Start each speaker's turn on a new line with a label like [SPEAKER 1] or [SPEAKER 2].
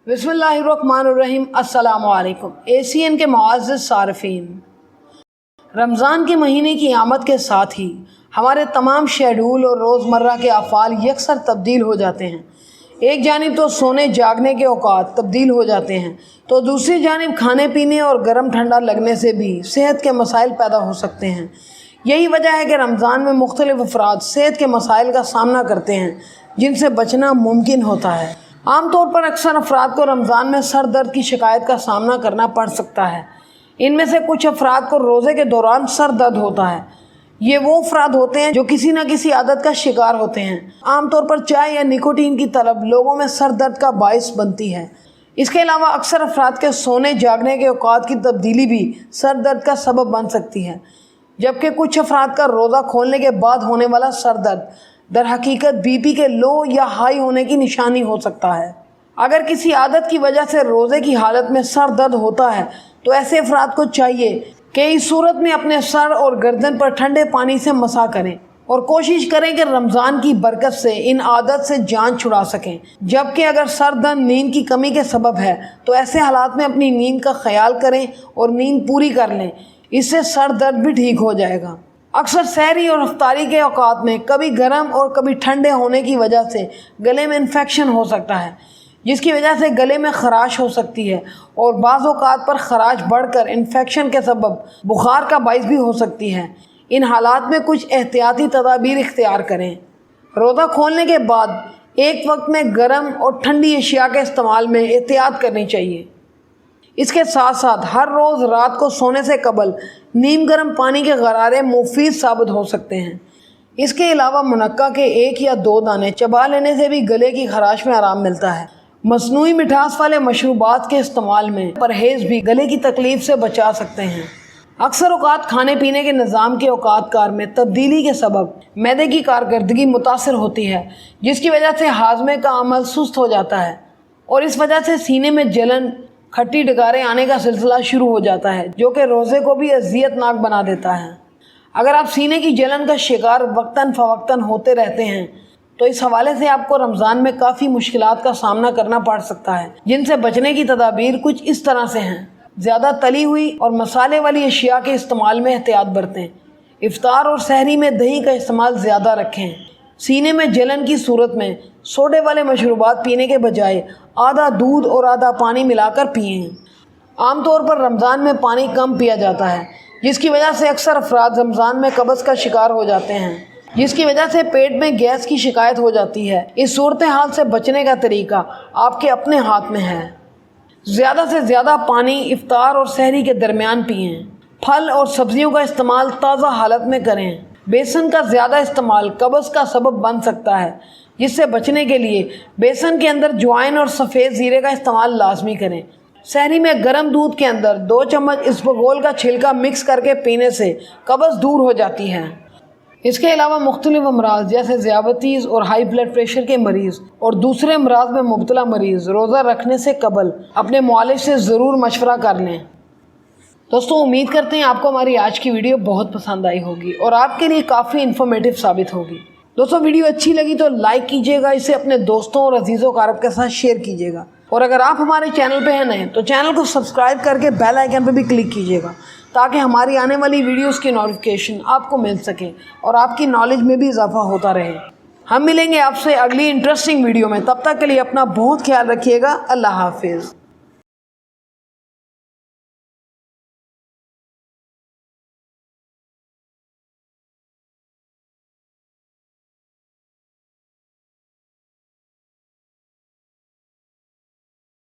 [SPEAKER 1] बिस्मिल्लाहिर्रहमानिर्रहीम। अस्सलामुअलैकुम। ACN के मुअज़्ज़िज़ सारिफ़ीन, रमज़ान के महीने की आमद के साथ ही हमारे तमाम शेड्यूल और रोज़मर्रा के अफ़ाल यकसर तब्दील हो जाते हैं। एक जानिब तो सोने जागने के औक़ात तब्दील हो जाते हैं, तो दूसरी जानिब खाने पीने और गर्म ठंडा लगने से भी सेहत के मसाइल पैदा हो सकते हैं। यही वजह है कि रमज़ान में मुख्तलिफ़ अफ़राद सेहत के मसाइल का सामना करते हैं, जिनसे बचना मुमकिन होता है। आम तौर पर अक्सर अफराद को रमज़ान में सर दर्द की शिकायत का सामना करना पड़ सकता है। इनमें से कुछ अफराद को रोज़े के दौरान सर दर्द होता है। ये वो अफराद होते हैं जो किसी न किसी आदत का शिकार होते हैं। आमतौर पर चाय या निकोटीन की तलब लोगों में सर दर्द का बाइस बनती है। इसके अलावा अक्सर अफराद के सोने जागने के औक़ात की तब्दीली भी सर दर्द का सबब बन सकती है, जबकि कुछ अफराद का रोज़ा खोलने के बाद होने वाला सर दर्द दर हकीकत BP के लो या हाई होने की निशानी हो सकता है। अगर किसी आदत की वजह से रोज़े की हालत में सर दर्द होता है तो ऐसे अफराद को चाहिए कि इस सूरत में अपने सर और गर्दन पर ठंडे पानी से मसा करें और कोशिश करें कि रमज़ान की बरकत से इन आदत से जान छुड़ा सकें। जबकि अगर सर दर्द नींद की कमी के सबब है तो ऐसे हालात में अपनी नींद का ख्याल करें और नींद पूरी कर लें, इससे सर दर्द भी ठीक हो जाएगा। अक्सर सहरी और इफ्तारी के औक़ात में कभी गर्म और कभी ठंडे होने की वजह से गले में इन्फेक्शन हो सकता है, जिसकी वजह से गले में ख़राश हो सकती है और बाज़ औक़ात पर ख़राश बढ़कर इन्फेक्शन के सबब बुखार का बाइस भी हो सकती है। इन हालात में कुछ एहतियाती तदाबीर इख्तियार करें। रोज़ा खोलने के बाद एक वक्त में गर्म और ठंडी अशिया के इस्तेमाल में एहतियात करनी चाहिए। इसके साथ साथ हर रोज़ रात को सोने से कबल नीम गर्म पानी के गरारे मुफीद साबित हो सकते हैं। इसके अलावा मुनक्का के 1 या 2 दाने चबा लेने से भी गले की खराश में आराम मिलता है। मसनूई मिठास वाले मशरूबात के इस्तेमाल में परहेज़ भी गले की तकलीफ़ से बचा सकते हैं। अक्सर औक़ात खाने पीने के निज़ाम के औक़ात कार में तब्दीली के सबब मैदे की कारकर्दगी मुतासर होती है, जिसकी वजह से हाजमे का अमल सुस्त हो जाता है और इस वजह से सीने में जलन, खट्टी डकारें आने का सिलसिला शुरू हो जाता है, जो कि रोज़े को भी अज़ियतनाक बना देता है। अगर आप सीने की जलन का शिकार वक्तन फ़वक्तन होते रहते हैं तो इस हवाले से आपको रमज़ान में काफ़ी मुश्किलात का सामना करना पड़ सकता है, जिनसे बचने की तदाबीर कुछ इस तरह से हैं। ज़्यादा तली हुई और मसाले वाली अशिया के इस्तेमाल में एहतियात बरतें। इफ्तार और सहरी में दही का इस्तेमाल ज़्यादा रखें। सीने में जलन की सूरत में सोडे वाले मशरूबात पीने के बजाय आधा दूध और आधा पानी मिलाकर पिएं। आमतौर पर रमज़ान में पानी कम पिया जाता है, जिसकी वजह से अक्सर अफराद रमज़ान में कब्ज़ का शिकार हो जाते हैं, जिसकी वजह से पेट में गैस की शिकायत हो जाती है। इस सूरत हाल से बचने का तरीका आपके अपने हाथ में है। ज़्यादा से ज़्यादा पानी इफ्तार और सहरी के दरमियान पिएँ। फल और सब्ज़ियों का इस्तेमाल ताज़ा हालत में करें। बेसन का ज़्यादा इस्तेमाल कब्ज़ का सबब बन सकता है, जिससे बचने के लिए बेसन के अंदर ज्वाइन और सफ़ेद ज़ीरे का इस्तेमाल लाजमी करें। सहरी में गर्म दूध के अंदर 2 चम्मच इसबगोल का छिलका मिक्स करके पीने से कब्ज़ दूर हो जाती है। इसके अलावा मुख्तलिफ अमराज जैसे ज़ियाबतीज़ और हाई ब्लड प्रेशर के मरीज़ और दूसरे अमराज में मुब्तला मरीज़ रोज़ा रखने से कबल अपने मुआलिज से ज़रूर मशवरा कर लें। दोस्तों, उम्मीद करते हैं आपको हमारी आज की वीडियो बहुत पसंद आई होगी और आपके लिए काफ़ी इन्फॉर्मेटिव साबित होगी। दोस्तों, वीडियो अच्छी लगी तो लाइक कीजिएगा, इसे अपने दोस्तों और अजीज़ों कारब के साथ शेयर कीजिएगा और अगर आप हमारे चैनल पे हैं नए तो चैनल को सब्सक्राइब करके बेल आइकन पर भी क्लिक कीजिएगा, ताकि हमारी आने वाली वीडियोस की नोटिफिकेशन आपको मिल सके और आपकी नॉलेज में भी इजाफा होता रहे। हम मिलेंगे आपसे अगली इंटरेस्टिंग वीडियो में। तब तक के लिए अपना बहुत ख्याल रखिएगा। अल्लाह हाफिज़।